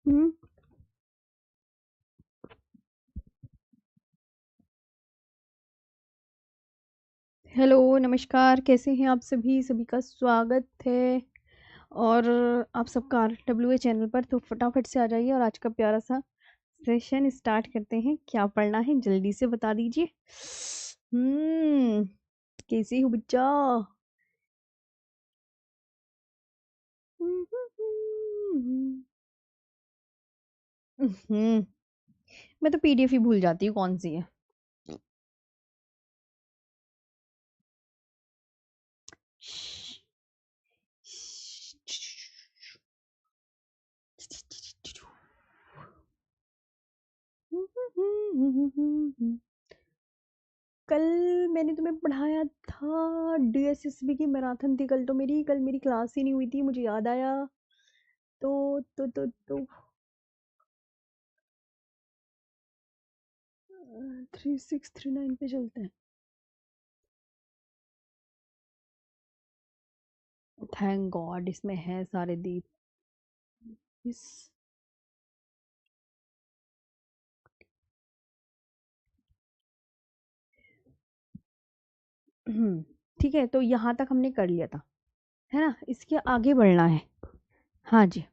हम्म। Hello, नमस्कार, कैसे हैं आप सभी? सभी का स्वागत है। और आप सबका RW चैनल पर। तो फटाफट से आ जाइए और आज का प्यारा सा सेशन स्टार्ट करते हैं। क्या पढ़ना है जल्दी से बता दीजिए। हम्म। कैसे हो बच्चा? हम्म। मैं तो PDF ही भूल जाती हूँ कौन सी है। कल मैंने तुम्हें पढ़ाया था, DSSB की मैराथन थी कल तो मेरी। कल मेरी क्लास ही नहीं हुई थी, मुझे याद आया। तो 3639 पे चलते हैं। थैंक गॉड इसमें है सारे दीप। इस ठीक है, तो यहाँ तक हमने कर लिया था, है ना? इसके आगे बढ़ना है। हाँ जी।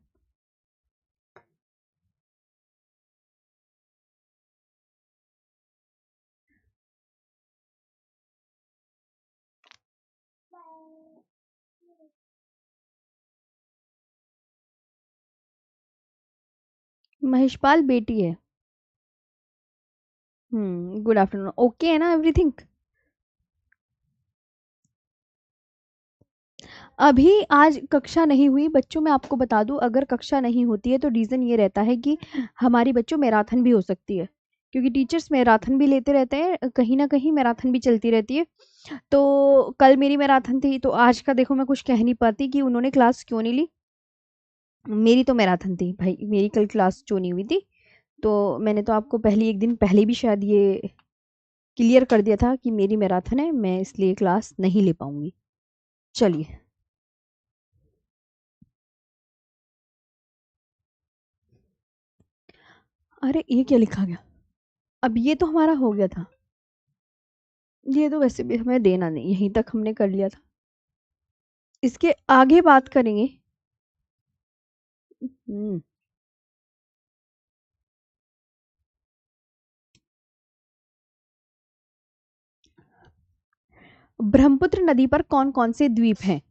महेशपाल बेटी है। Good afternoon. ओके है ना एवरीथिंग? अभी आज कक्षा नहीं हुई बच्चों, मैं आपको बता दूं। अगर कक्षा नहीं होती है तो रीज़न ये रहता है कि हमारी बच्चों मैराथन भी हो सकती है, क्योंकि टीचर्स मैराथन भी लेते रहते हैं, कहीं ना कहीं मैराथन भी चलती रहती है। तो कल मेरी मैराथन थी, तो आज का देखो मैं कुछ कह नहीं पाती कि उन्होंने क्लास क्यों नहीं ली। मेरी तो मैराथन थी भाई, मेरी कल क्लास क्यों नहीं हुई थी। तो मैंने तो आपको पहले एक दिन पहले भी शायद ये क्लियर कर दिया था कि मेरी मैराथन है, मैं इसलिए क्लास नहीं ले पाऊंगी। चलिए। अरे ये क्या लिखा गया? अब ये तो हमारा हो गया था। ये तो वैसे भी हमें देना नहीं, यहीं तक हमने कर लिया था। इसके आगे बात करेंगे। हम्म। ब्रह्मपुत्र नदी पर कौन कौन से द्वीप हैं?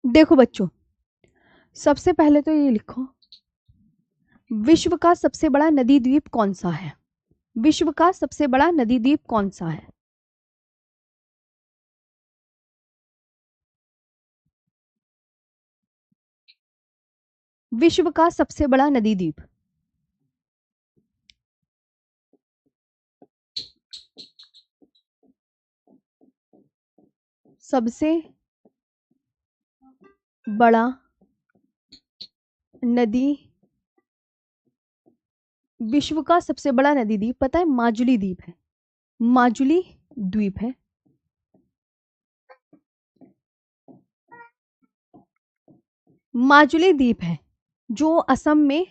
देखो बच्चों, सबसे पहले तो ये लिखो, विश्व का सबसे बड़ा नदी द्वीप कौन सा है? विश्व का सबसे बड़ा नदी द्वीप कौन सा है? विश्व का सबसे बड़ा नदी द्वीप। सबसे बड़ा नदी, विश्व का सबसे बड़ा नदी द्वीप पता है? माजुली द्वीप है। माजुली द्वीप है। माजुली द्वीप है जो असम में,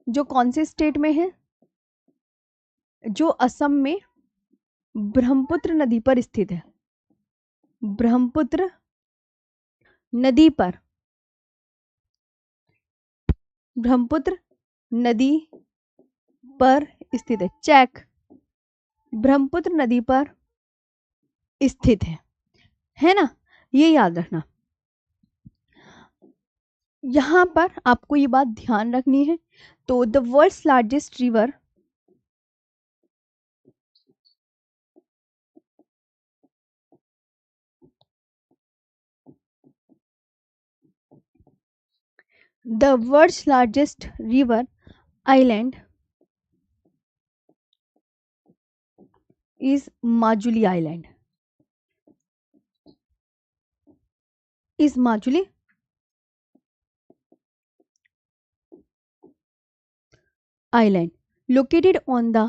जो कौन से स्टेट में है? जो असम में ब्रह्मपुत्र नदी पर स्थित है। ब्रह्मपुत्र नदी पर, ब्रह्मपुत्र नदी पर स्थित है। चेक। ब्रह्मपुत्र नदी पर स्थित है ना? ये याद रखना। यहां पर आपको ये बात ध्यान रखनी है। तो the world's largest river, the world's largest river island is Majuli island. Is Majuli island located on the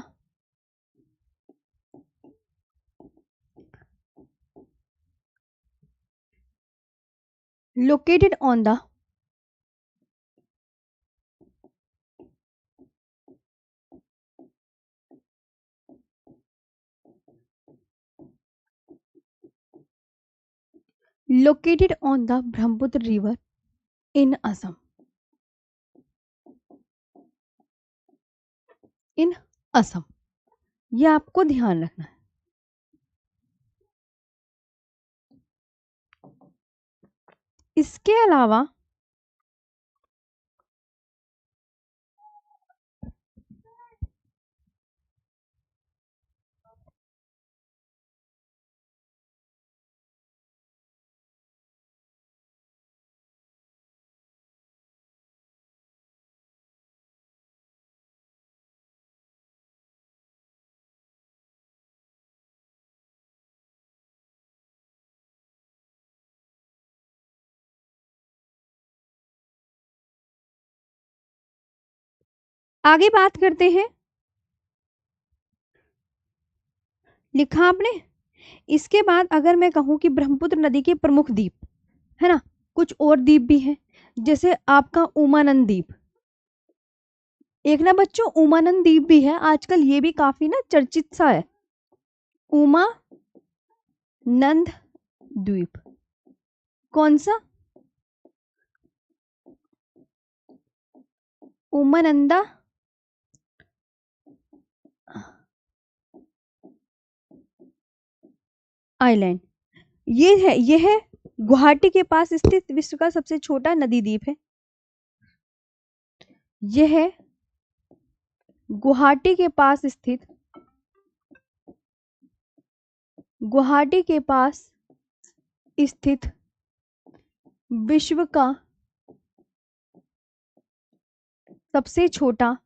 located on the located on the Brahmaputra river in Assam। इन असम, ये आपको ध्यान रखना है। इसके अलावा आगे बात करते हैं। लिखा आपने। इसके बाद अगर मैं कहूं कि ब्रह्मपुत्र नदी के प्रमुख द्वीप, है ना, कुछ और द्वीप भी हैं, जैसे आपका उमानंद द्वीप। एक ना बच्चों उमानंद द्वीप भी है, आजकल ये भी काफी ना चर्चित सा है। उमानंद द्वीप कौन सा? उमानंदा आइलैंड। ये है गुवाहाटी के पास स्थित विश्व का सबसे छोटा नदी द्वीप है। यह है गुवाहाटी के पास स्थित, गुवाहाटी के पास स्थित विश्व का सबसे छोटा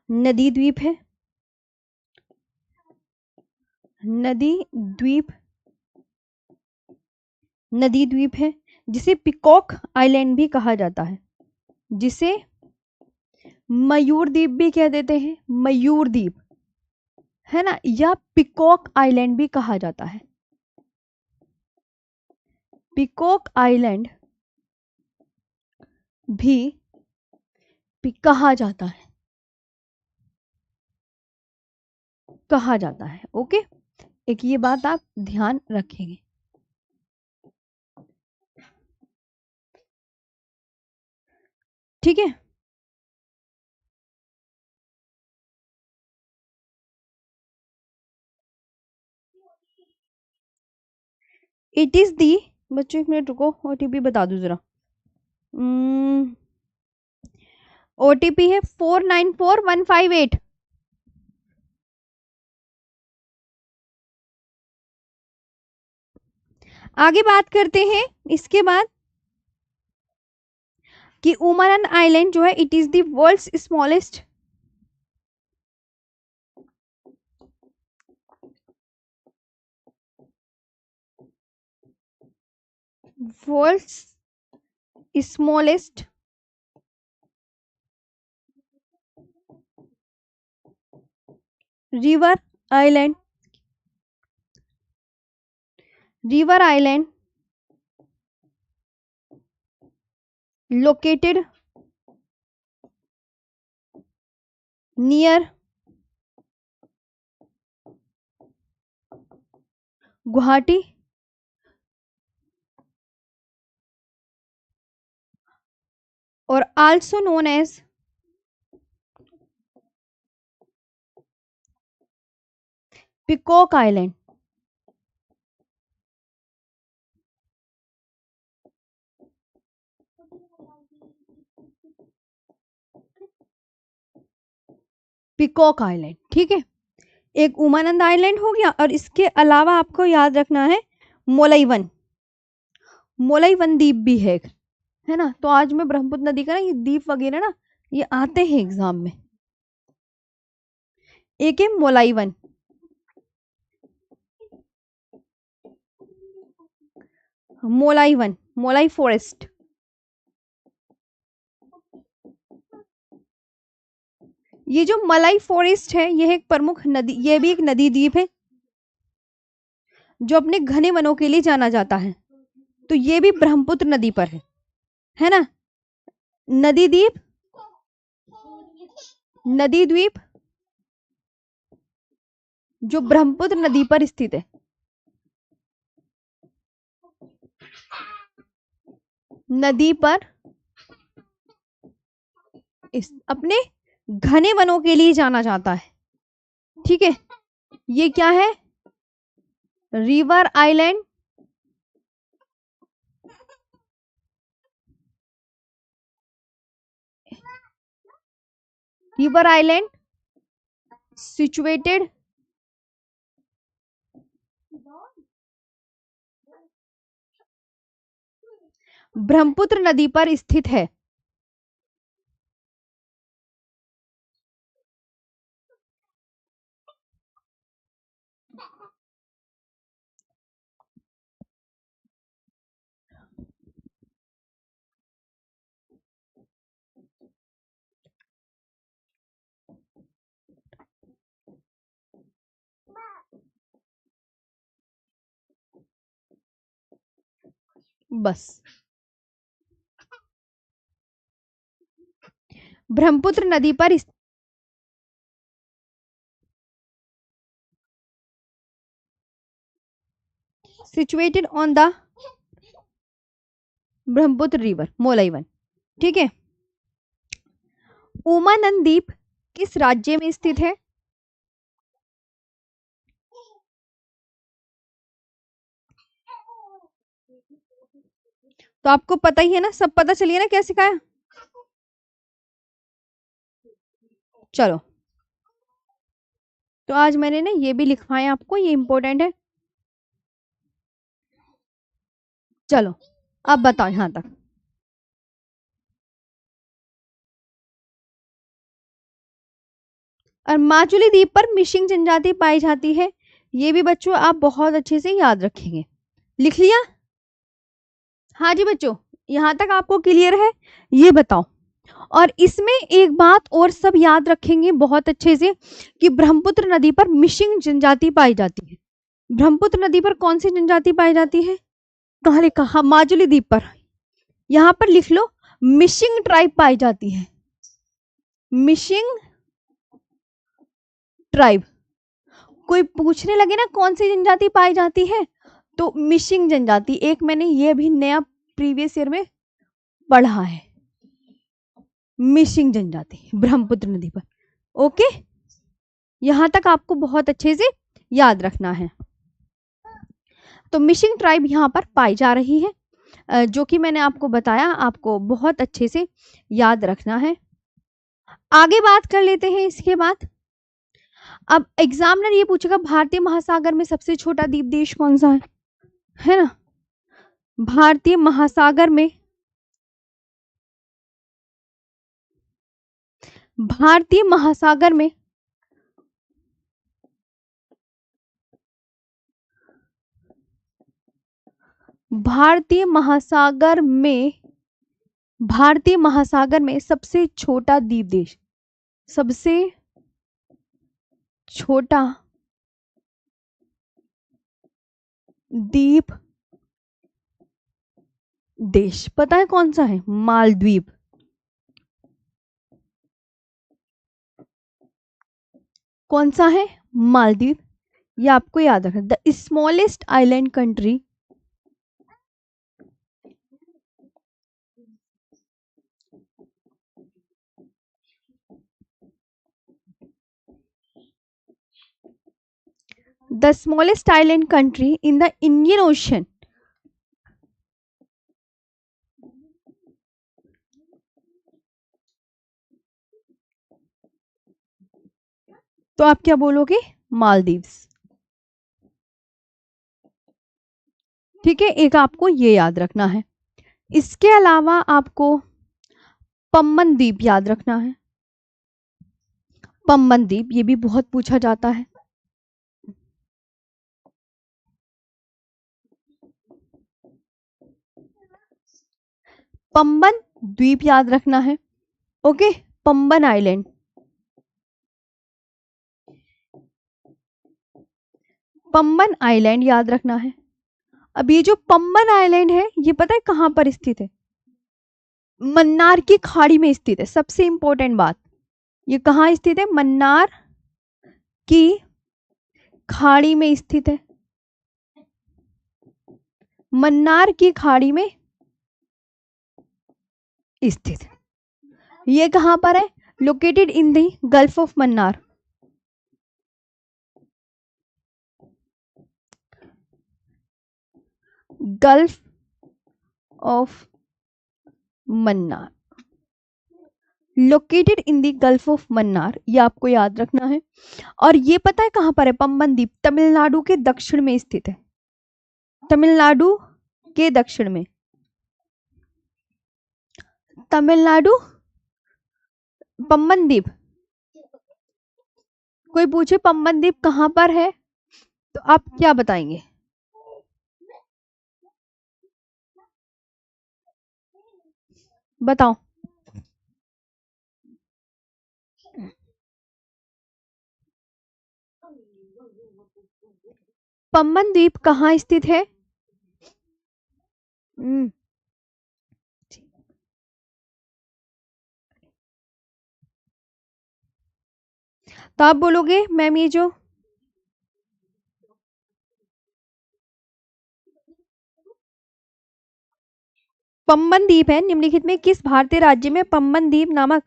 नदी द्वीप है। नदी द्वीप है जिसे पिकॉक आइलैंड भी कहा जाता है, जिसे मयूर द्वीप भी कह देते हैं, मयूर द्वीप, है ना, या पिकॉक आइलैंड भी कहा जाता है। पिकॉक आइलैंड भी कहा जाता है। ओके, एक ये बात आप ध्यान रखेंगे। ठीक है, इट इज दी, बच्चों एक मिनट रुको, ओटीपी बता दो जरा। ओटीपी है 494158। आगे बात करते हैं इसके बाद कि उमानंद आइलैंड जो है it is the world's smallest river island located near Guwahati और also known as peacock island. Peacock island, ठीक है, एक उमानंद आइलैंड हो गया, और इसके अलावा आपको याद रखना है मोलईवन। मोलाई वन द्वीप भी है ना। तो आज मैं ब्रह्मपुत्र नदी का ना ये द्वीप वगैरह ना ये आते हैं एग्जाम में। एक है मोलाई वन, मोलाई वन, मोलाई फॉरेस्ट। ये जो मलाई फॉरेस्ट है ये एक प्रमुख नदी, ये भी एक नदी द्वीप है जो अपने घने वनों के लिए जाना जाता है। तो ये भी ब्रह्मपुत्र नदी पर है ना। नदी द्वीप, नदी द्वीप जो ब्रह्मपुत्र नदी पर स्थित है। नदी पर अपने घने वनों के लिए जाना जाता है। ठीक है, ये क्या है? River island, river island situated Brahmaputra नदी पर स्थित है। बस ब्रह्मपुत्र नदी पर situated on the Brahmaputra river, Molai वन। ठीक है, उमानंद द्वीप किस राज्य में स्थित है? तो आपको पता ही है ना, सब पता चलिए ना क्या सिखाया। चलो, तो आज मैंने ना ये भी लिखवाया आपको, ये इंपॉर्टेंट है। चलो अब बताओ यहां तक। और माजुली द्वीप पर मिशिंग जनजाति पाई जाती है। ये भी बच्चों आप बहुत अच्छे से याद रखेंगे। लिख लिया? हाँ जी बच्चों, यहां तक आपको क्लियर है? ये बताओ। और इसमें एक बात और सब याद रखेंगे बहुत अच्छे से कि ब्रह्मपुत्र नदी पर मिशिंग जनजाति पाई जाती है। ब्रह्मपुत्र नदी पर कौन सी जनजाति पाई जाती है? कहाँ लिखा? हाँ, माजुली द्वीप पर। यहां पर लिख लो, मिशिंग ट्राइब पाई जाती है। मिशिंग ट्राइब। कोई पूछने लगे ना कौन सी जनजाति पाई जाती है, तो मिशिंग जनजाति। एक मैंने ये भी नया प्रीवियस ईयर में पढ़ा है, मिशिंग जनजाति ब्रह्मपुत्र नदी पर। ओके, यहां तक आपको बहुत अच्छे से याद रखना है। तो मिशिंग ट्राइब यहां पर पाई जा रही है, जो कि मैंने आपको बताया, आपको बहुत अच्छे से याद रखना है। आगे बात कर लेते हैं इसके बाद। अब एग्जामिनर ये पूछेगा भारतीय महासागर में सबसे छोटा द्वीप देश कौन सा है ना। भारतीय महासागर में, भारतीय महासागर में भारतीय महासागर में भारतीय महासागर में सबसे छोटा द्वीप देश, सबसे छोटा द्वीप देश पता है कौन सा है? मालदीव। कौन सा है? मालदीव। ये आपको याद रखना। The smallest island country, the smallest island country in the Indian ocean. तो आप क्या बोलोगे? मालदीव्स। ठीक है, एक आपको ये याद रखना है। इसके अलावा आपको पम्बन द्वीप याद रखना है। पम्बन द्वीप ये भी बहुत पूछा जाता है। पम्बन द्वीप याद रखना है। Okay, Pamban island. Pamban island याद रखना है। अब ये जो पम्बन आइलैंड है ये पता है कहां पर स्थित है? मन्नार की खाड़ी में स्थित है। सबसे इंपॉर्टेंट बात, ये कहां स्थित है? मन्नार की खाड़ी में स्थित है। मन्नार की खाड़ी में स्थित है। ये कहां पर है? Located in the gulf of Mannar. Gulf of Mannar, located in the gulf of Mannar, ये आपको याद रखना है। और ये पता है कहां पर है? पम्बन द्वीप तमिलनाडु के दक्षिण में स्थित है। तमिलनाडु के दक्षिण में। तमिलनाडु पम्बन द्वीप, कोई पूछे पम्बन द्वीप कहां पर है तो आप क्या बताएंगे? बताओ। पम्बन द्वीप कहाँ स्थित है? तो आप बोलोगे मैम ये जो पम्बन द्वीप है निम्नलिखित में किस भारतीय राज्य में पम्बन द्वीप नामक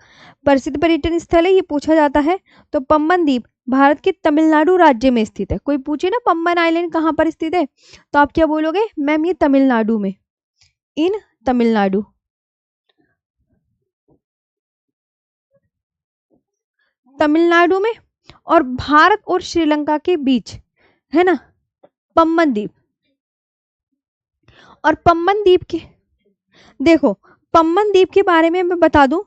प्रसिद्ध पर्यटन स्थल है? ये पूछा जाता है। तो पम्बन द्वीप भारत के तमिलनाडु राज्य में स्थित है। कोई पूछे ना पम्बन आइलैंड कहाँ पर स्थित है तो आप क्या बोलोगे? मैम ये तमिलनाडु में, इन तमिलनाडु। तमिलनाडु में और भारत और श्रीलंका के बीच है ना पम्बन द्वीप। और पम्बन द्वीप के देखो, पम्बन द्वीप के बारे में मैं बता दूं,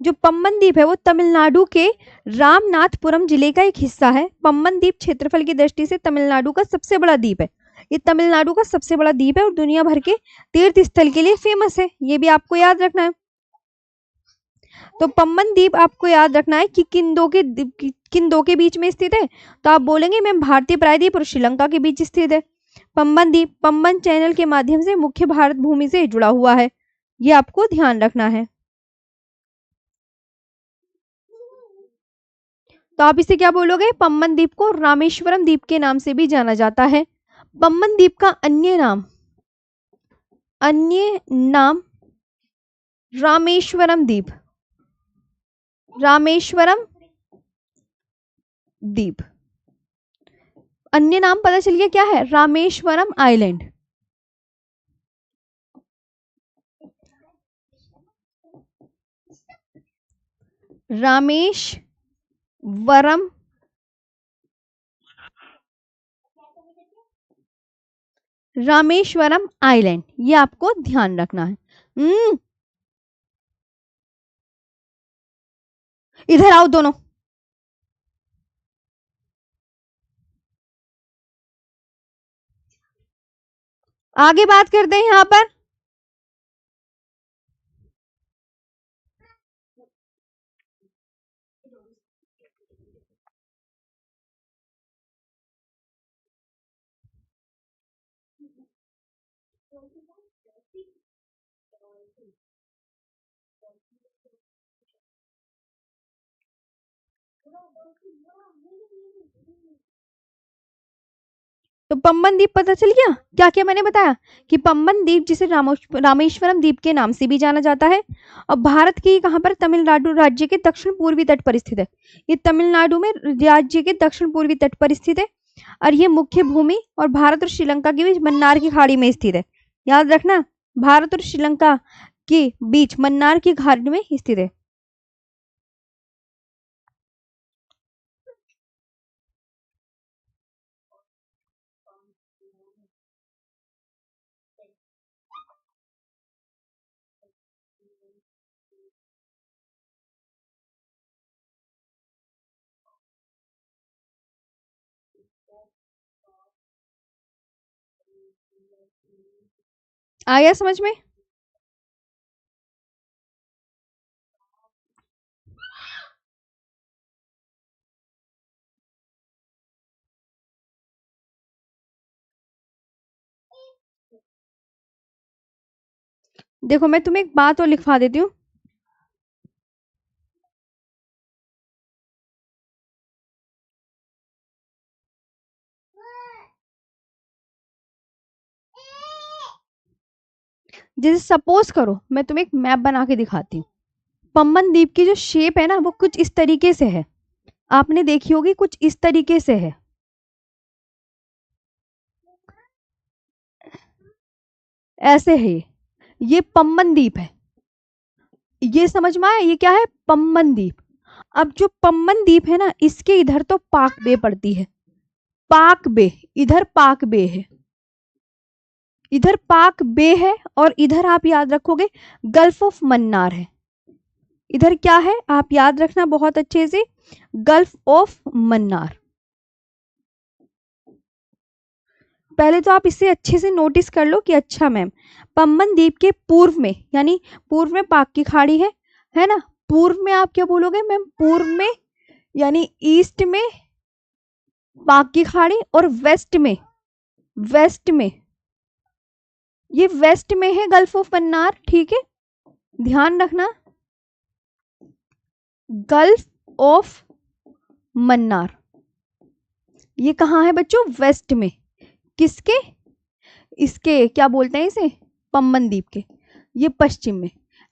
जो पम्बन द्वीप है वो तमिलनाडु के रामनाथपुरम जिले का एक हिस्सा है। पम्बन द्वीप क्षेत्रफल की दृष्टि से तमिलनाडु का सबसे बड़ा द्वीप है। ये तमिलनाडु का सबसे बड़ा द्वीप है और दुनिया भर के तीर्थ स्थल के लिए फेमस है। ये भी आपको याद रखना है। तो पम्बन द्वीप आपको याद रखना है कि किन दो के बीच में स्थित है तो आप बोलेंगे मैम भारतीय प्रायद्वीप और श्रीलंका के बीच स्थित है। पम्बन द्वीप पम्बन चैनल के माध्यम से मुख्य भारत भूमि से जुड़ा हुआ है। ये आपको ध्यान रखना है। तो आप इसे क्या बोलोगे? पम्बन द्वीप को रामेश्वरम द्वीप के नाम से भी जाना जाता है। पम्बन द्वीप का अन्य नाम रामेश्वरम द्वीप, रामेश्वरम द्वीप। अन्य नाम पता चल गया क्या है? रामेश्वरम आइलैंड। रामेश्वरम रामेश्वरम आइलैंड, ये आपको ध्यान रखना है। इधर आओ दोनों। आगे बात करते हैं यहां पर। तो पम्बन द्वीप पता चल गया क्या क्या मैंने बताया कि पम्बन द्वीप जिसे रामेश्वरम द्वीप के नाम से भी जाना जाता है और भारत के कहां पर? तमिलनाडु राज्य के दक्षिण पूर्वी तट पर स्थित है। ये तमिलनाडु में राज्य के दक्षिण पूर्वी तट पर स्थित है और ये मुख्य भूमि और भारत और श्रीलंका के बीच मन्नार की खाड़ी में स्थित है। याद रखना, भारत और श्रीलंका के बीच मन्नार की खाड़ी में स्थित है। आया समझ में? देखो मैं तुम्हें एक बात और लिखवा देती हूँ। जैसे सपोज करो मैं तुम्हें एक मैप बना के दिखाती हूँ। पम्बन द्वीप की जो शेप है ना वो कुछ इस तरीके से है, आपने देखी होगी, कुछ इस तरीके से है। ऐसे है ये पम्बन द्वीप है। ये समझ में आया, ये क्या है? पम्बन द्वीप। अब जो पम्बन द्वीप है ना, इसके इधर तो पाक बे पड़ती है, पाक बे, इधर पाक बे है, इधर पाक बे है, और इधर आप याद रखोगे गल्फ ऑफ मन्नार है। इधर क्या है आप याद रखना बहुत अच्छे से, गल्फ ऑफ मन्नार। पहले तो आप इसे अच्छे से नोटिस कर लो कि अच्छा मैम पम्बन द्वीप के पूर्व में, यानी पूर्व में पाक की खाड़ी है ना, पूर्व में आप क्या बोलोगे मैम? पूर्व में यानी ईस्ट में पाक की खाड़ी, और वेस्ट में, वेस्ट में, ये वेस्ट में है गल्फ ऑफ मन्नार, ठीक है, ध्यान रखना, गल्फ ऑफ मन्नार ये कहाँ है बच्चों? वेस्ट में। किसके? इसके क्या बोलते हैं इसे? पम्बन द्वीप के। ये पश्चिम में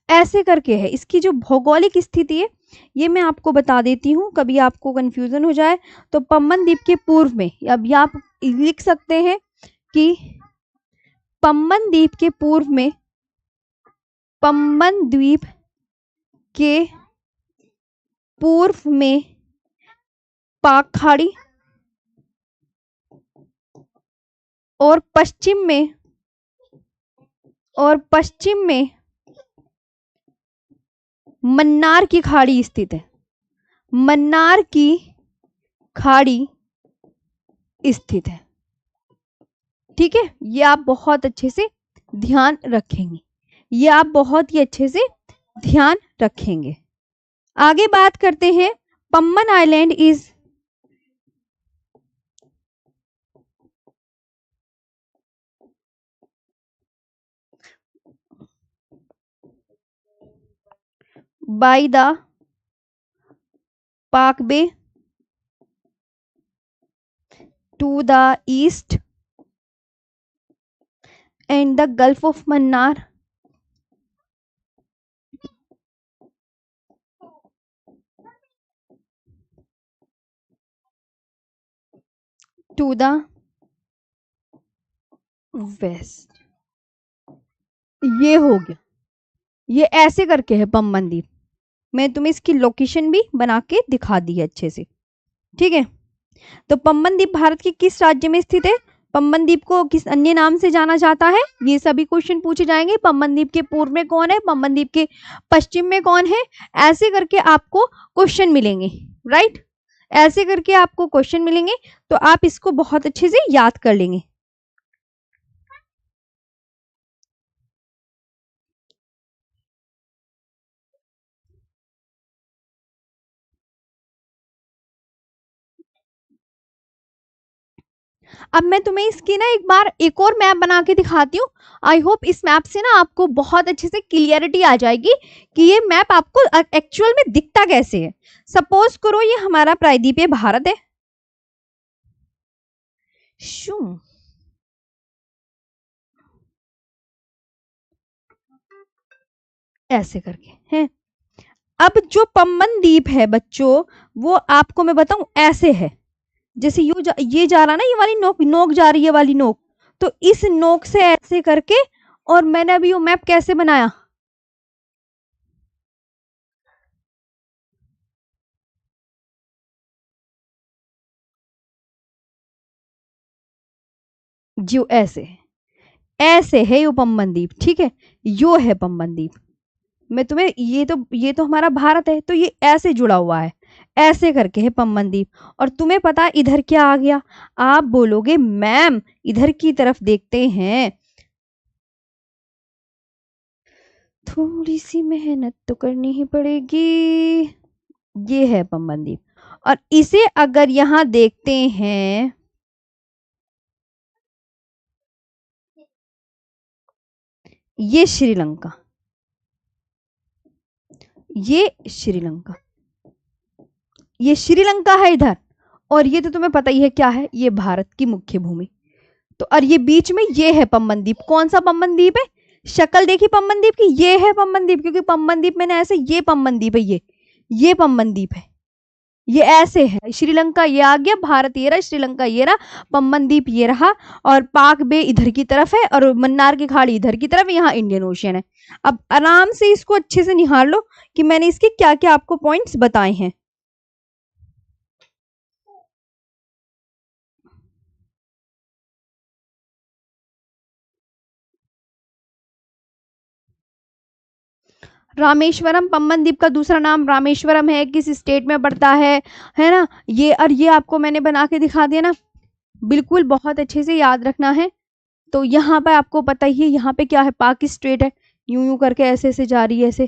ऐसे करके है। इसकी जो भौगोलिक स्थिति है ये मैं आपको बता देती हूँ, कभी आपको कंफ्यूजन हो जाए तो पम्बन द्वीप के पूर्व में, अब आप लिख सकते हैं कि पम्बन द्वीप के पूर्व में, पम्बन द्वीप के पूर्व में पाक खाड़ी, और पश्चिम में, और पश्चिम में मन्नार की खाड़ी स्थित है, मन्नार की खाड़ी स्थित है, ठीक है। ये आप बहुत अच्छे से ध्यान रखेंगे, ये आप बहुत ही अच्छे से ध्यान रखेंगे। आगे बात करते हैं, Pamban island is by the Park Bay to the east and the Gulf of Mannar to the west। ये हो गया, ये ऐसे करके है पम्बन द्वीप। मैं तुम्हें इसकी लोकेशन भी बना के दिखा दी है अच्छे से, ठीक है। तो पम्बन द्वीप भारत के किस राज्य में स्थित है? पम्बन द्वीप को किस अन्य नाम से जाना जाता है? ये सभी क्वेश्चन पूछे जाएंगे। पम्बन द्वीप के पूर्व में कौन है, पम्बन द्वीप के पश्चिम में कौन है, ऐसे करके आपको क्वेश्चन मिलेंगे, राइट। ऐसे करके आपको क्वेश्चन मिलेंगे, तो आप इसको बहुत अच्छे से याद कर लेंगे। अब मैं तुम्हें इसकी ना एक बार एक और मैप बना के दिखाती हूँ। आई होप इस मैप से ना आपको बहुत अच्छे से क्लियरिटी आ जाएगी कि ये मैप आपको एक्चुअल में दिखता कैसे है। सपोज करो ये हमारा प्रायद्वीपीय भारत है, शू ऐसे करके है। अब जो पम्बन द्वीप है बच्चों, वो आपको मैं बताऊं ऐसे है, जैसे ये जा रहा ना, ये वाली नोक नोक जा रही है, वाली नोक, तो इस नोक से ऐसे करके, और मैंने अभी वो मैप कैसे बनाया, जो ऐसे है यो पम्बन द्वीप, ठीक है, यो है पम्बन द्वीप। मैं तुम्हें ये तो हमारा भारत है, तो ये ऐसे जुड़ा हुआ है, ऐसे करके है पम्बन द्वीप। और तुम्हें पता इधर क्या आ गया? आप बोलोगे मैम इधर की तरफ देखते हैं, थोड़ी सी मेहनत तो करनी ही पड़ेगी। ये है पम्बन द्वीप। और इसे अगर यहां देखते हैं, ये श्रीलंका, ये श्रीलंका, ये श्रीलंका है इधर। और ये तो तुम्हें पता ही है क्या है, ये भारत की मुख्य भूमि। तो और ये बीच में ये है पम्बन द्वीप। कौन सा पम्बन द्वीप है? शक्ल देखी पम्बन द्वीप की, ये है पम्बन द्वीप। क्योंकि पम्बन द्वीप मैंने ऐसे, ये पम्बन द्वीप है, ये पम्बन द्वीप है, ये ऐसे है। श्रीलंका ये आ गया, भारत ये रहा, श्रीलंका ये रहा, पम्बन द्वीप ये रहा, और पाक बे इधर की तरफ है, और मन्नार की खाड़ी इधर की तरफ, यहाँ इंडियन ओशियन है। अब आराम से इसको अच्छे से निहार लो कि मैंने इसके क्या क्या आपको पॉइंट्स बताए हैं। रामेश्वरम पम्बन द्वीप का दूसरा नाम रामेश्वरम है, किस स्टेट में पड़ता है ना। ये और ये आपको मैंने बना के दिखा दिया ना, बिल्कुल बहुत अच्छे से याद रखना है। तो यहाँ पर आपको पता ही है, यहाँ पे क्या है, पाक स्ट्रेट है, यूं यूं करके ऐसे ऐसे जा रही है ऐसे,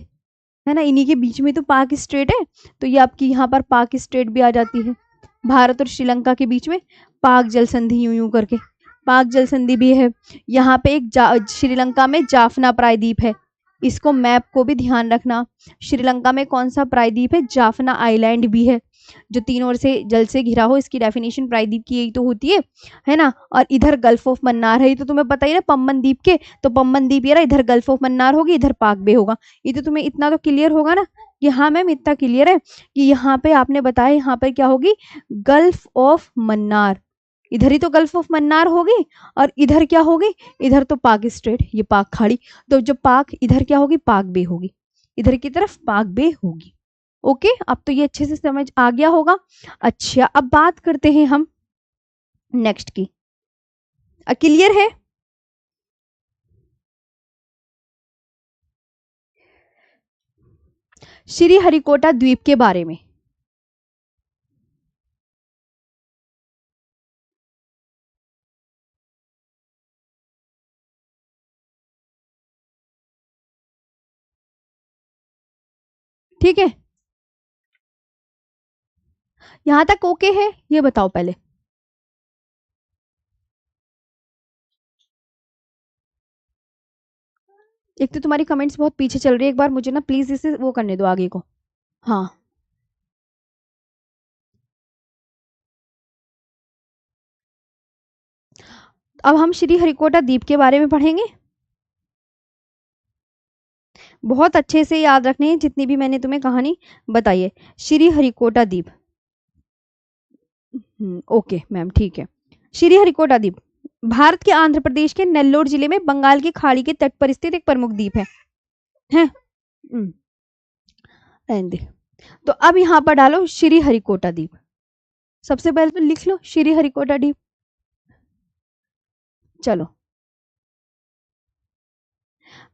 है ना, इन्हीं के बीच में तो पाक स्ट्रेट है। तो ये आपकी यहाँ पर पाक स्ट्रेट भी आ जाती है, भारत और श्रीलंका के बीच में पाक जल संधि, यूं यूं करके पाक जल संधि भी है। यहाँ पे एक श्रीलंका में जाफना प्रायद्वीप है, इसको मैप को भी ध्यान रखना। श्रीलंका में कौन सा प्रायद्वीप है? जाफना आइलैंड भी है, जो तीन ओर से जल से घिरा हो। इसकी डेफिनेशन प्रायद्वीप की यही तो होती है ना। और इधर गल्फ ऑफ मन्नार है, ये तो तुम्हें पता ही ना पम्बन द्वीप के। तो पम्बन द्वीप ये रहा, इधर गल्फ ऑफ मन्नार होगी, इधर पाक बे होगा। ये तो तुम्हें इतना तो क्लियर होगा ना कि हाँ मैम इतना क्लियर है कि यहाँ पे आपने बताया, यहाँ पर क्या होगी, गल्फ ऑफ मन्नार। इधर ही तो गल्फ ऑफ मन्नार होगी, और इधर क्या होगी, इधर तो पाक स्ट्रेट, ये पाक खाड़ी। तो जो पाक इधर क्या होगी, पाक बे होगी, इधर की तरफ पाक बे होगी। ओके, अब तो ये अच्छे से समझ आ गया होगा। अच्छा, अब बात करते हैं हम नेक्स्ट की। क्लियर है? श्री हरिकोटा द्वीप के बारे में। ठीक है, यहां तक ओके है? ये बताओ पहले। एक तो तुम्हारी कमेंट्स बहुत पीछे चल रही है, एक बार मुझे ना प्लीज इसे वो करने दो आगे को। हाँ, अब हम श्री हरिकोटा द्वीप के बारे में पढ़ेंगे। बहुत अच्छे से याद रखने हैं जितनी भी मैंने तुम्हें कहानी बताई है। श्री हरिकोटा द्वीप, ओके मैम, ठीक है। श्री हरिकोटा द्वीप भारत के आंध्र प्रदेश के नेल्लोर जिले में बंगाल की खाड़ी के तट पर स्थित एक प्रमुख द्वीप है। रहने दे। तो अब यहाँ पर डालो श्री हरिकोटा द्वीप। सबसे पहले तो लिख लो श्री हरिकोटा द्वीप। चलो,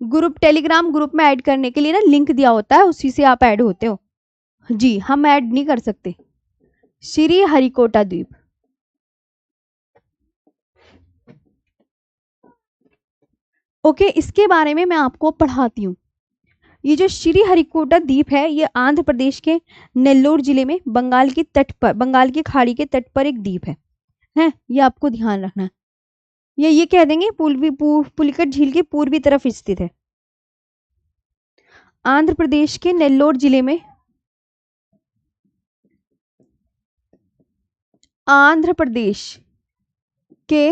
ग्रुप, टेलीग्राम ग्रुप में ऐड करने के लिए ना लिंक दिया होता है, उसी से आप ऐड होते हो जी, हम ऐड नहीं कर सकते। श्री हरिकोटा द्वीप, ओके, इसके बारे में मैं आपको पढ़ाती हूँ। ये जो श्री हरिकोटा द्वीप है, ये आंध्र प्रदेश के नेल्लोर जिले में बंगाल की तट पर, बंगाल की खाड़ी के तट पर एक द्वीप है, ये आपको ध्यान रखना है। ये कह देंगे पुलिकट झील के पूर्वी तरफ स्थित है, आंध्र प्रदेश के नेल्लोर जिले में, आंध्र प्रदेश के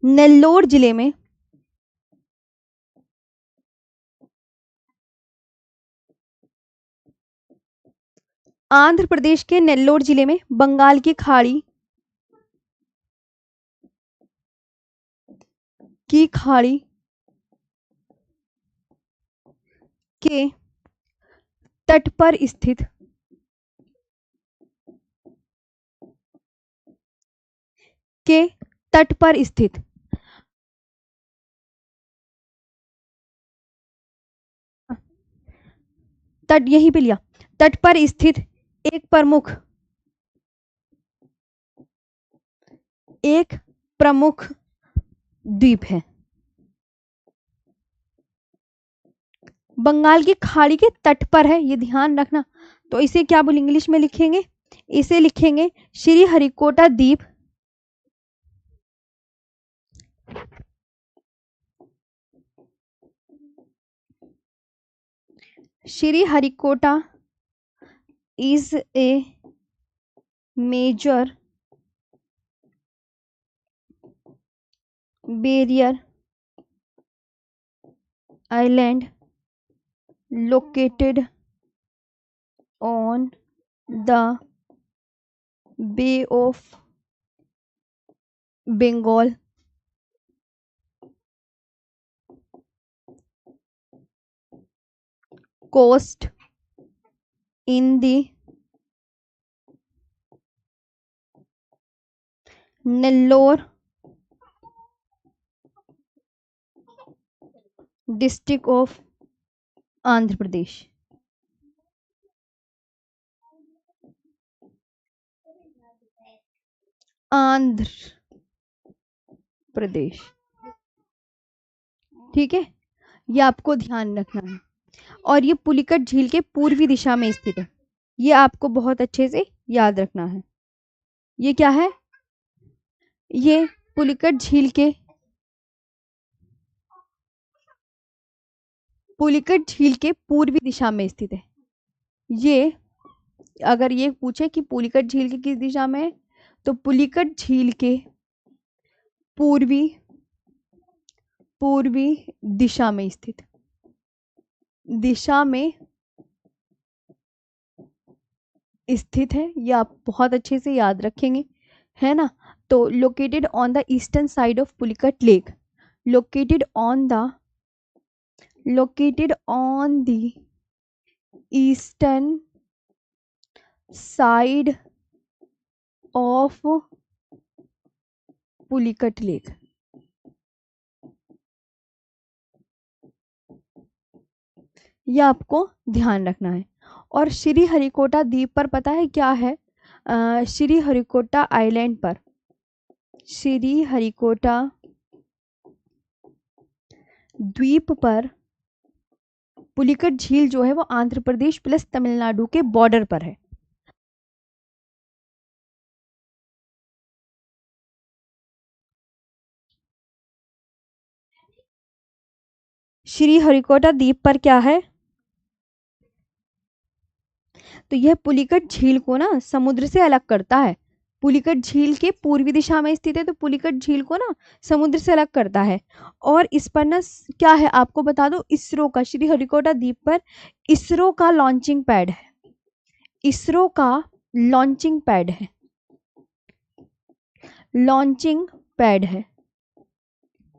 नेल्लोर जिले में आंध्र प्रदेश के नेल्लोर जिले में बंगाल की खाड़ी के तट पर स्थित के तट पर स्थित तट, यहीं पे लिया, तट पर स्थित एक प्रमुख, एक प्रमुख द्वीप है। बंगाल की खाड़ी के तट पर है, ये ध्यान रखना। तो इसे क्या बोल इंग्लिश में लिखेंगे, इसे लिखेंगे श्री हरिकोटा द्वीप। Sriharikota is a major barrier island located on the Bay of Bengal coast in the Nellore district of Andhra Pradesh। Andhra Pradesh, ठीक है, ये आपको ध्यान रखना है। और ये पुलिकट झील के पूर्वी दिशा में स्थित है, ये आपको बहुत अच्छे से याद रखना है। ये क्या है, ये पुलिकट झील के पूर्वी दिशा में स्थित है। ये अगर ये पूछे कि पुलिकट झील के किस दिशा में है, तो पुलिकट झील के पूर्वी दिशा में स्थित है। ये आप बहुत अच्छे से याद रखेंगे, है ना। तो located on the eastern side of Pulicat lake, located on the eastern side of Pulicat lake. ये आपको ध्यान रखना है। और श्री हरिकोटा द्वीप पर पता है क्या है, श्री हरिकोटा आइलैंड पर, श्री हरिकोटा द्वीप पर पुलिकट झील जो है वो आंध्र प्रदेश प्लस तमिलनाडु के बॉर्डर पर है। श्री हरिकोटा द्वीप पर क्या है, तो यह पुलिकट झील को ना समुद्र से अलग करता है। पुलिकट झील के पूर्वी दिशा में स्थित है, तो पुलिकट झील को ना समुद्र से अलग करता है। और इस पर ना क्या है आपको बता दो, इसरो का, श्री हरिकोटा द्वीप पर इसरो का लॉन्चिंग पैड है। इसरो का लॉन्चिंग पैड है, लॉन्चिंग पैड है।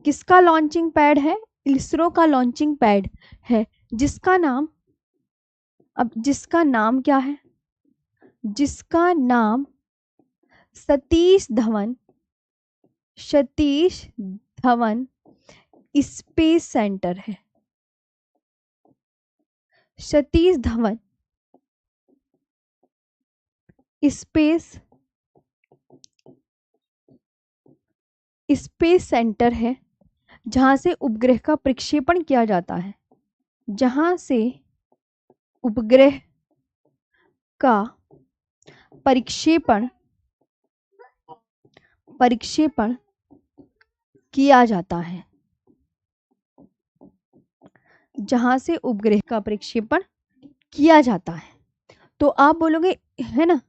किसका लॉन्चिंग पैड है, इसरो का लॉन्चिंग पैड है, जिसका नाम, अब जिसका नाम क्या है, जिसका नाम सतीश धवन स्पेस सेंटर है। सतीश धवन स्पेस सेंटर है, जहां से उपग्रह का प्रक्षेपण किया जाता है, जहां से उपग्रह का प्रक्षेपण किया जाता है, जहां से उपग्रह का प्रक्षेपण किया जाता है। तो आप बोलोगे, है ना,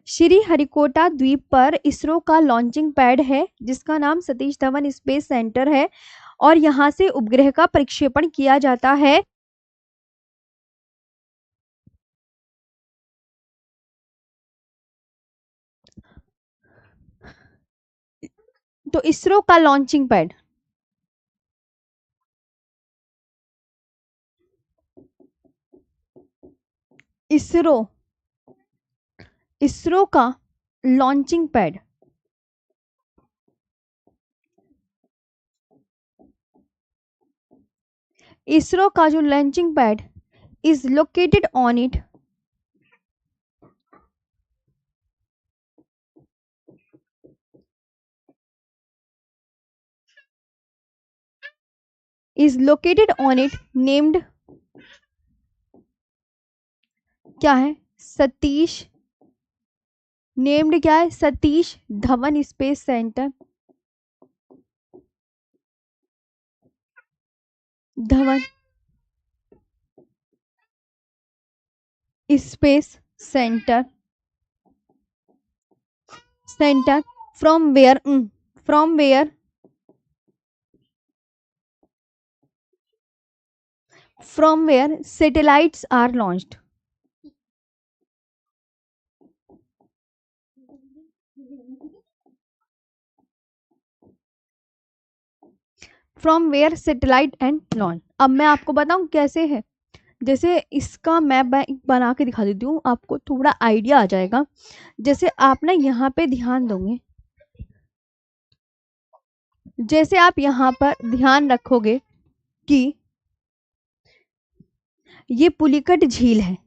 श्री हरिकोटा द्वीप पर इसरो का लॉन्चिंग पैड है, जिसका नाम सतीश धवन स्पेस सेंटर है, और यहां से उपग्रह का प्रक्षेपण किया जाता है। तो इसरो का लॉन्चिंग पैड, इसरो का लॉन्चिंग पैड, इसरो का जो launching pad is located on it named क्या है सतीश नेम्ड क्या है Satish Dhawan space centre Dhawan space centre centre from where from where satellites are launched from where satellite and launch। अब मैं आपको बताऊं कैसे है, जैसे इसका मैप बना के दिखा देती हूँ, आपको थोड़ा आइडिया आ जाएगा। जैसे आप ना यहाँ पे ध्यान दोगे, जैसे आप यहाँ पर ध्यान रखोगे कि ये पुलिकट झील है,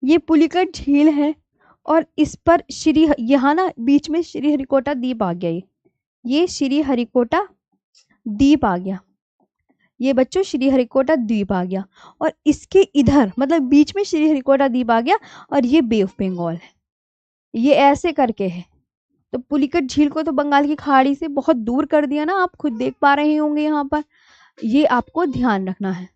ये पुलिकट झील है और इस पर यहाँ ना बीच में श्रीहरिकोटा द्वीप आ गया। ये श्रीहरिकोटा द्वीप आ गया, ये बच्चों श्रीहरिकोटा द्वीप आ गया और इसके इधर मतलब बीच में श्रीहरिकोटा द्वीप आ गया और ये बे ऑफ बंगाल है, ये ऐसे करके है। तो पुलिकट झील को तो बंगाल की खाड़ी से बहुत दूर कर दिया ना, आप खुद देख पा रहे होंगे यहाँ पर, ये आपको ध्यान रखना है।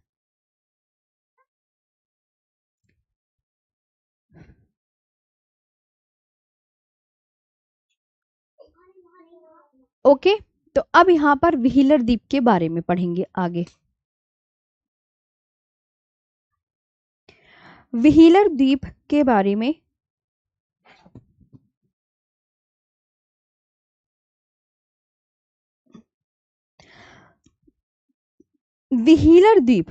ओके, तो अब यहाँ पर व्हीलर द्वीप के बारे में पढ़ेंगे आगे। व्हीलर द्वीप के बारे में व्हीलर द्वीप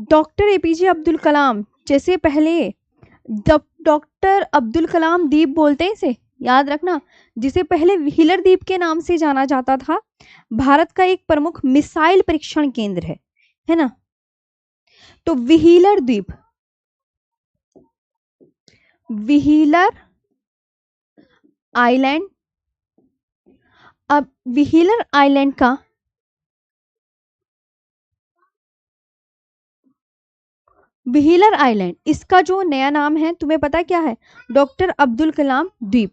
डॉक्टर एपीजे अब्दुल कलाम, जैसे पहले डॉक्टर अब्दुल कलाम द्वीप बोलते हैं इसे, याद रखना, जिसे पहले व्हीलर द्वीप के नाम से जाना जाता था, भारत का एक प्रमुख मिसाइल परीक्षण केंद्र है ना। तो व्हीलर द्वीप, व्हीलर आइलैंड, अब व्हीलर आइलैंड का व्हीलर आइलैंड, इसका जो नया नाम है तुम्हें पता क्या है, डॉक्टर अब्दुल कलाम द्वीप,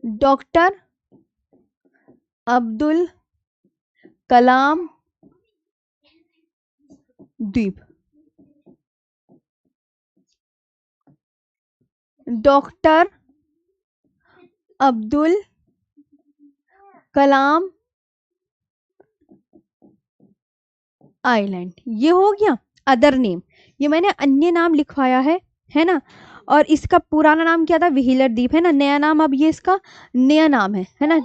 डॉक्टर अब्दुल कलाम द्वीप, डॉक्टर अब्दुल कलाम आइलैंड, ये हो गया अदर नेम, ये मैंने अन्य नाम लिखवाया है ना। और इसका पुराना नाम क्या था, व्हीलर द्वीप है ना, नया नाम अब ये इसका नया नाम है ना,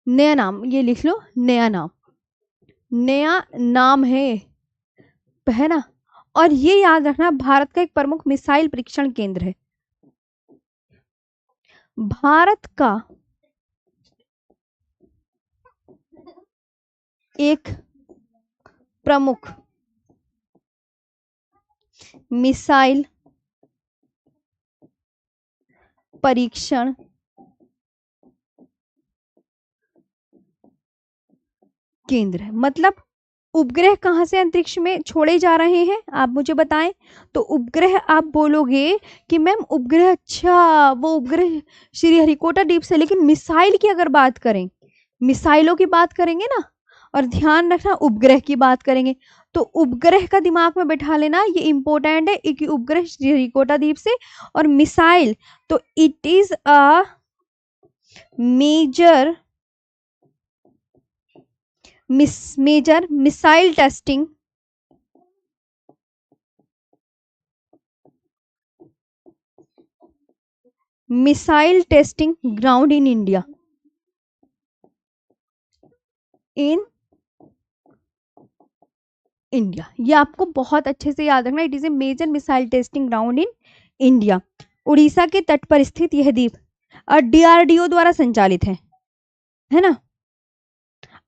नया नाम ये लिख लो, नया नाम है ना। और ये याद रखना भारत का एक प्रमुख मिसाइल परीक्षण केंद्र है, भारत का एक प्रमुख मिसाइल परीक्षण केंद्र है। मतलब उपग्रह कहां से अंतरिक्ष में छोड़े जा रहे हैं आप मुझे बताएं, तो उपग्रह आप बोलोगे कि मैम उपग्रह, अच्छा वो उपग्रह श्रीहरिकोटा द्वीप से, लेकिन मिसाइल की अगर बात करें, मिसाइलों की बात करेंगे ना, और ध्यान रखना उपग्रह की बात करेंगे, तो उपग्रह का दिमाग में बैठा लेना, ये इंपॉर्टेंट है कि उपग्रह श्रीहरिकोटा द्वीप से, और मिसाइल तो it is a major missile testing ground in India, in India. ये आपको बहुत अच्छे से याद रखना। It is a major missile testing ground in India. Orissa के तट पर स्थित यह द्वीप DRDO द्वारा संचालित है ना।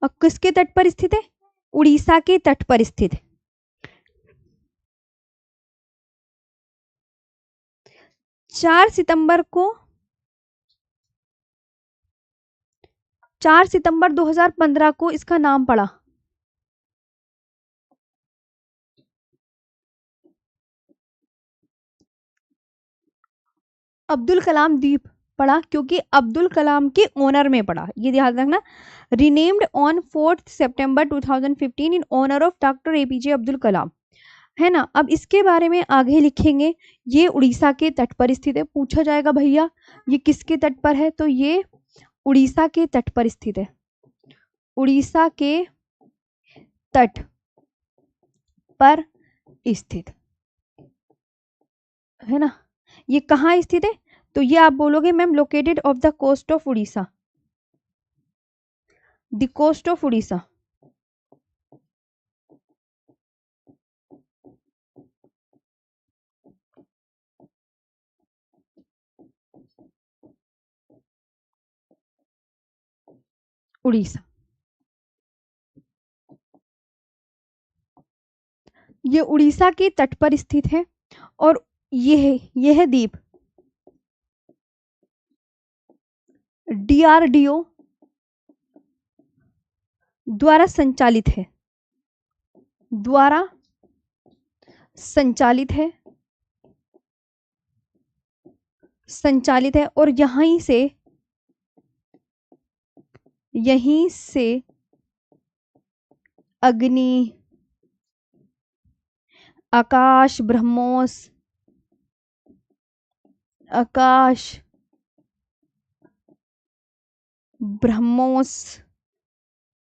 और किसके तट पर स्थित है? उड़ीसा के तट पर स्थित है। 4 सितंबर 2015 को इसका नाम पड़ा अब्दुल कलाम द्वीप पड़ा, क्योंकि अब्दुल कलाम के ओनर में पड़ा। ये ध्यान रखना। Renamed on 4 September 2015 in honour of doctor APJ Abdul Kalam, है ना। अब इसके बारे में आगे लिखेंगे। ये उड़ीसा के तट पर स्थित है। पूछा जाएगा भैया ये किसके तट पर है, तो ये उड़ीसा के तट पर स्थित है। उड़ीसा के तट पर स्थित है ना। ये कहाँ स्थित है, तो ये आप बोलोगे ma'am located off the coast of Orissa, the coast of Orissa. Orissa, ये उड़ीसा के तट पर स्थित है। और यह द्वीप DRDO द्वारा संचालित है, द्वारा संचालित है, संचालित है। और यहीं से अग्नि, आकाश ब्रह्मोस, आकाश ब्रह्मोस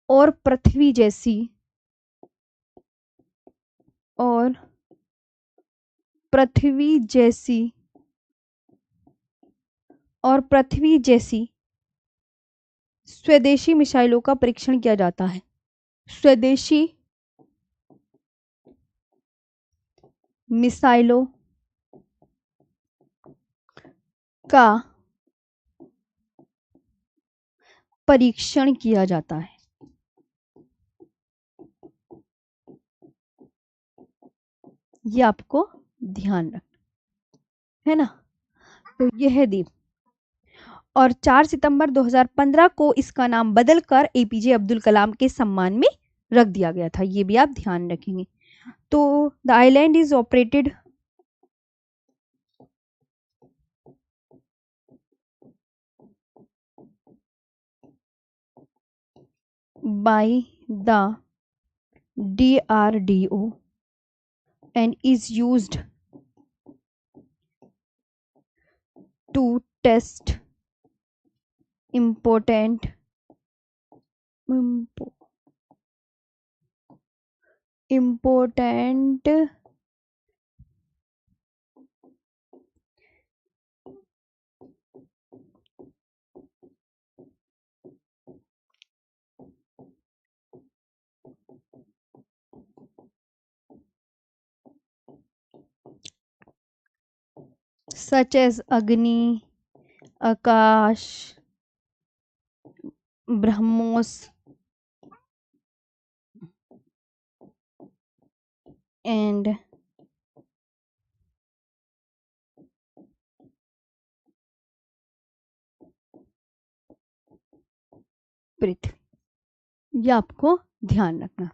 और पृथ्वी जैसी, और पृथ्वी जैसी, और पृथ्वी जैसी स्वदेशी मिसाइलों का परीक्षण किया जाता है। स्वदेशी मिसाइलों का परीक्षण किया जाता है। ये आपको ध्यान रखना है ना। तो यह है द्वीप। और 4 सितंबर 2015 को इसका नाम बदलकर APJ अब्दुल कलाम के सम्मान में रख दिया गया था। ये भी आप ध्यान रखेंगे। तो the island is operated by the DRDO and is used to test important such as Agni, Akash, BrahMos and पृथ्वी। ये आपको ध्यान रखना।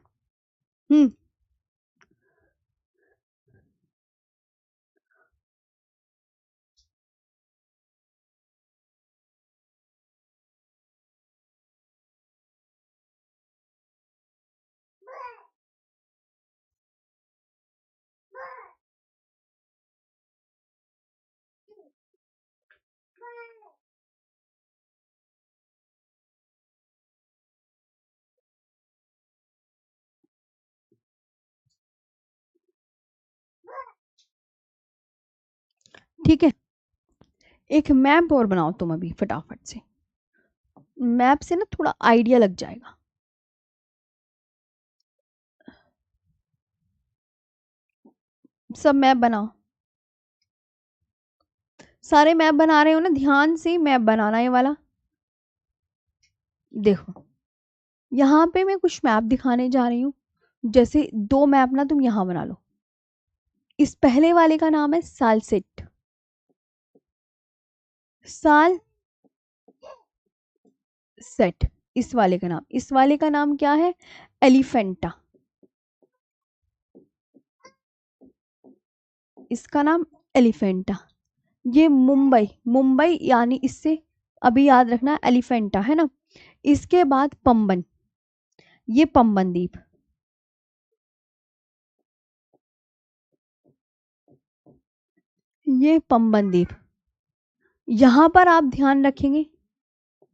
ठीक है, एक मैप और बनाओ तुम अभी फटाफट से। मैप से ना थोड़ा आइडिया लग जाएगा। सब मैप बनाओ, सारे मैप बना रहे हो ना, ध्यान से मैप बनाना ये वाला। देखो यहाँ पे मैं कुछ मैप दिखाने जा रही हूँ, जैसे दो मैप ना तुम यहाँ बना लो। इस पहले वाले का नाम है सालसेट, साल सेट। इस वाले का नाम क्या है? एलिफेंटा। इसका नाम एलिफेंटा। ये मुंबई, मुंबई यानी इससे अभी याद रखना एलिफेंटा है ना। इसके बाद पंबन, ये पंबन द्वीप, ये पंबन द्वीप। यहां पर आप ध्यान रखेंगे,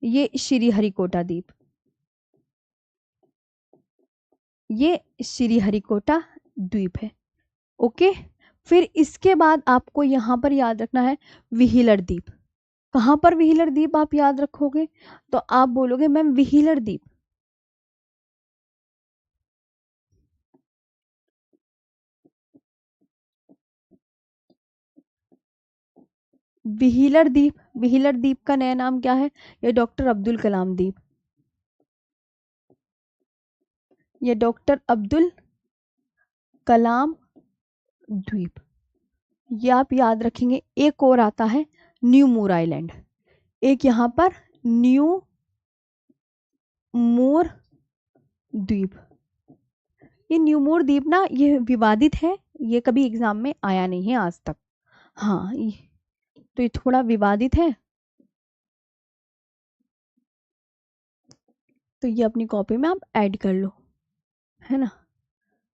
ये श्रीहरिकोटा द्वीप, ये श्रीहरिकोटा द्वीप है। ओके। फिर इसके बाद आपको यहां पर याद रखना है व्हीलर द्वीप। कहां पर व्हीलर द्वीप आप याद रखोगे? तो आप बोलोगे मैम व्हीलर द्वीप। व्हीलर द्वीप, व्हीलर द्वीप का नया नाम क्या है? ये डॉक्टर अब्दुल कलाम द्वीप, ये डॉक्टर अब्दुल कलाम द्वीप। ये आप याद रखेंगे। एक और आता है न्यू मूर आइलैंड, एक यहाँ पर न्यू मूर द्वीप। ये न्यू मूर द्वीप ना ये विवादित है, ये कभी एग्जाम में आया नहीं है आज तक। हाँ तो ये थोड़ा विवादित है, तो ये अपनी कॉपी में आप ऐड कर लो, है ना।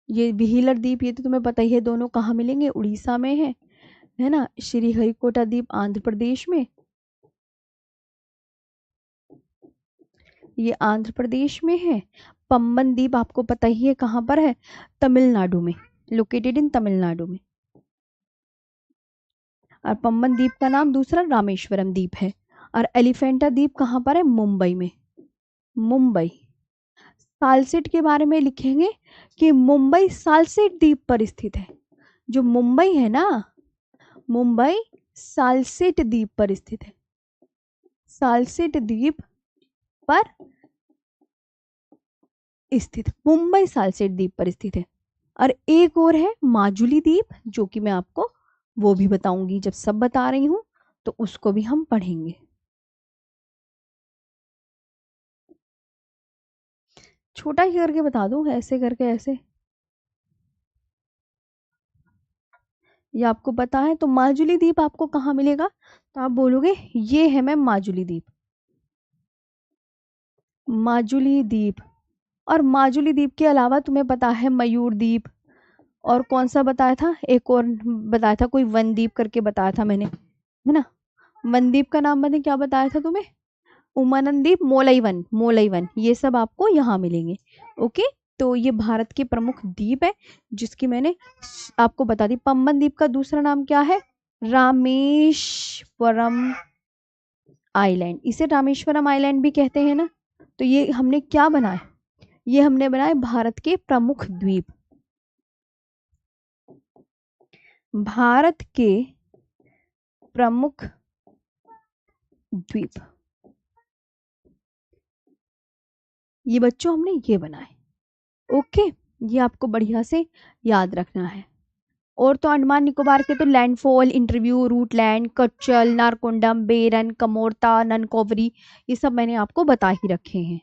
ये व्हीलर द्वीप ये तो तुम्हें पता ही है, दोनों कहाँ मिलेंगे? उड़ीसा में है ना। श्रीहरिकोटा द्वीप आंध्र प्रदेश में, ये आंध्र प्रदेश में है। पंबन द्वीप आपको पता ही है कहाँ पर है? तमिलनाडु में, लोकेटेड इन तमिलनाडु में। और पंबन द्वीप का नाम दूसरा रामेश्वरम द्वीप है। और एलिफेंटा द्वीप कहाँ पर है? मुंबई में, मुंबई। सालसेट के बारे में लिखेंगे कि मुंबई सालसेट द्वीप पर स्थित है। जो मुंबई है ना, मुंबई सालसेट द्वीप पर स्थित है, सालसेट द्वीप पर स्थित, मुंबई सालसेट द्वीप पर स्थित है। और एक और है माजुली द्वीप, जो कि मैं आपको वो भी बताऊंगी जब सब बता रही हूं, तो उसको भी हम पढ़ेंगे। छोटा ही करके बता दूं, ऐसे करके ऐसे, ये आपको पता है। तो माजुली द्वीप आपको कहाँ मिलेगा? तो आप बोलोगे ये है मैम माजुली द्वीप, माजुली द्वीप। और माजुली द्वीप के अलावा तुम्हें पता है मयूर द्वीप, और कौन सा बताया था? एक और बताया था, कोई वन द्वीप करके बताया था मैंने, है ना। वन द्वीप का नाम मैंने क्या बताया था तुम्हें? उमानंद द्वीप, मोलईवन, मोलईवन, ये सब आपको यहाँ मिलेंगे। ओके। तो ये भारत के प्रमुख द्वीप है, जिसकी मैंने आपको बता दी। पंबन द्वीप का दूसरा नाम क्या है? रामेश्वरम आइलैंड, इसे रामेश्वरम आइलैंड भी कहते हैं ना। तो ये हमने क्या बनाया? ये हमने बनाए भारत के प्रमुख द्वीप, भारत के प्रमुख द्वीप। ये बच्चों हमने ये बनाए। ओके। ये आपको बढ़िया से याद रखना है। और तो अंडमान निकोबार के तो लैंडफॉल, इंटरव्यू, रूटलैंड, कच्चल, नारकोंडम, बेरन, कमोरता, ननकोवरी, ये सब मैंने आपको बता ही रखे हैं,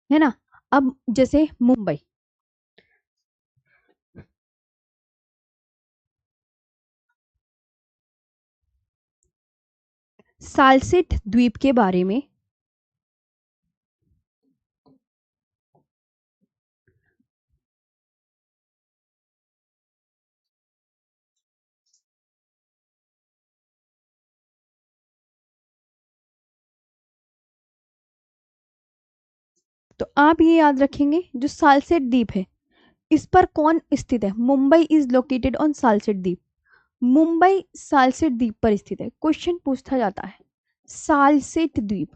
है ना। अब जैसे मुंबई, सालसेट द्वीप के बारे में, तो आप ये याद रखेंगे जो सालसेट द्वीप है, इस पर कौन स्थित है? Mumbai is located on Salcete द्वीप, मुंबई सालसेट द्वीप पर स्थित है। क्वेश्चन पूछा जाता है सालसेट द्वीप,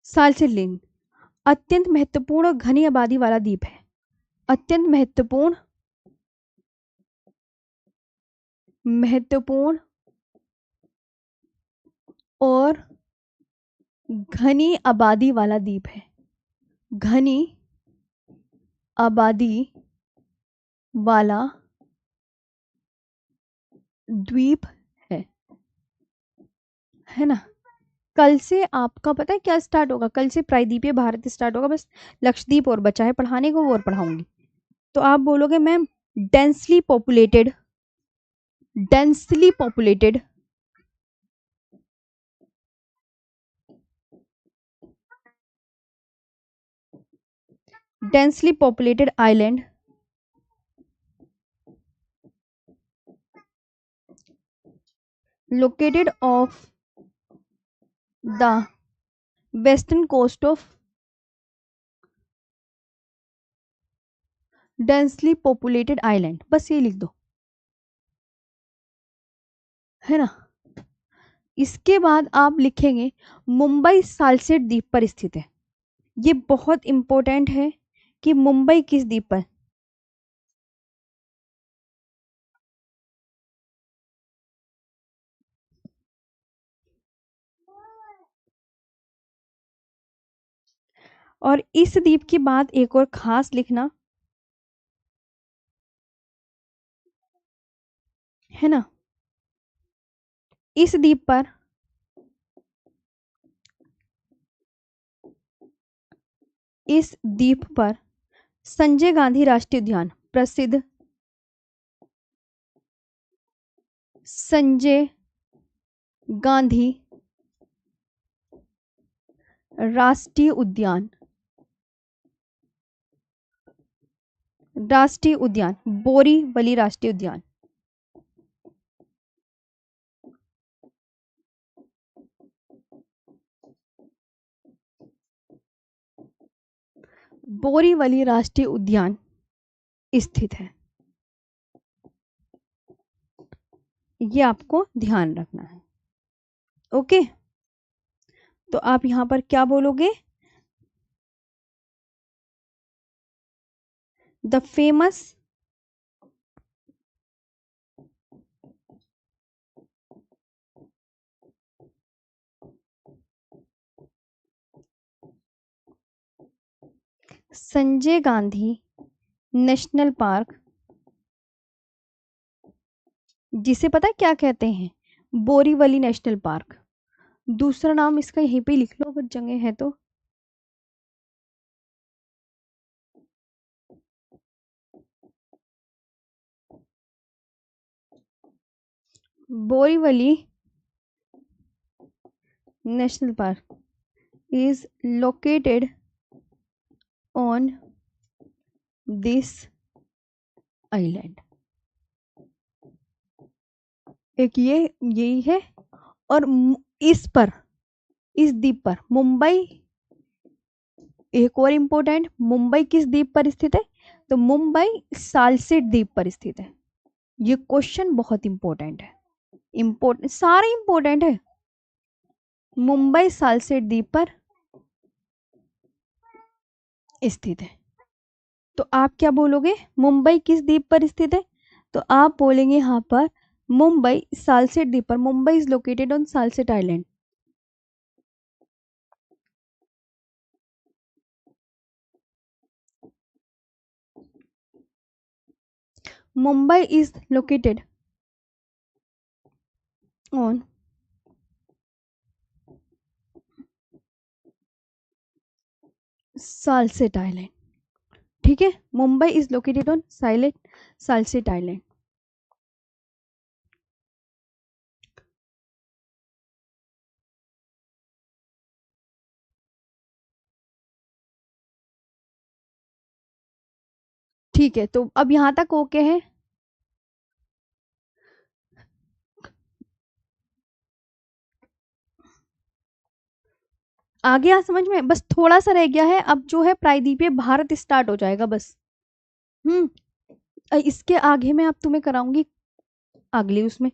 सालसेट लेन अत्यंत महत्वपूर्ण और घनी आबादी वाला द्वीप है। अत्यंत महत्वपूर्ण और घनी आबादी वाला द्वीप है। घनी आबादी वाला द्वीप है ना। कल से आपका पता है क्या स्टार्ट होगा? कल से प्रायद्वीपीय भारत स्टार्ट होगा। बस लक्षद्वीप और बचा है पढ़ाने को, वो और पढ़ाऊंगी। तो आप बोलोगे ma'am densely populated, densely populated, densely populated island located off the western coast of densely populated island। बस ये लिख दो, है ना। इसके बाद आप लिखेंगे मुंबई सालसेट द्वीप पर स्थित है। ये बहुत इंपॉर्टेंट है कि मुंबई किस द्वीप पर। और इस द्वीप की बात एक और खास लिखना, है ना। इस द्वीप पर संजय गांधी राष्ट्रीय उद्यान, प्रसिद्ध संजय गांधी राष्ट्रीय उद्यान, बोरीवली राष्ट्रीय उद्यान, बोरीवली राष्ट्रीय उद्यान स्थित है। ये आपको ध्यान रखना है। ओके, तो आप यहां पर क्या बोलोगे? The famous Sanjay Gandhi national park, जिसे पता है क्या कहते हैं? Borivali national park. दूसरा नाम इसका यहीं पे लिख लो अगर जगह है तो। Borivali national park is located on this island। एक ये यही है। और इस द्वीप पर मुंबई, एक और इंपॉर्टेंट, मुंबई किस द्वीप पर स्थित है? तो मुंबई सालसेट द्वीप पर स्थित है। ये क्वेश्चन बहुत इंपॉर्टेंट है। सारे इंपॉर्टेंट है। मुंबई सालसेट द्वीप पर स्थित है। तो आप क्या बोलोगे? मुंबई किस द्वीप पर स्थित है? तो आप बोलेंगे यहां पर मुंबई सालसेट द्वीप पर। Mumbai is located on Salcete island. Mumbai is located on Salcete island. ठीक है, Mumbai is located on Salcete island. ठीक है, तो अब यहां तक ओके है। आ गया समझ में? बस थोड़ा सा रह गया है, अब जो है प्रायद्वीपीय भारत स्टार्ट हो जाएगा बस। इसके आगे मैं अब तुम्हें कराऊंगी अगली उसमें।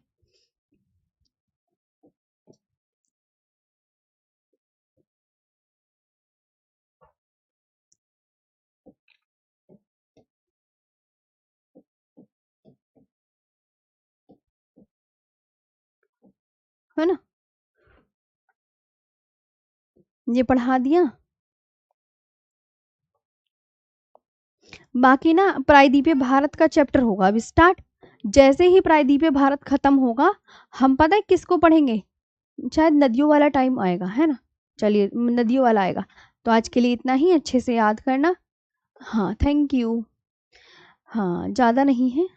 है ना? ये पढ़ा दिया। बाकी ना प्रायद्वीपीय भारत का चैप्टर होगा अभी स्टार्ट। जैसे ही प्रायद्वीपीय भारत खत्म होगा, हम पता है किसको पढ़ेंगे? शायद नदियों वाला टाइम आएगा, है ना? चलिए नदियों वाला आएगा। तो आज के लिए इतना ही, अच्छे से याद करना। हाँ, थैंक यू। हाँ, ज़्यादा नहीं है।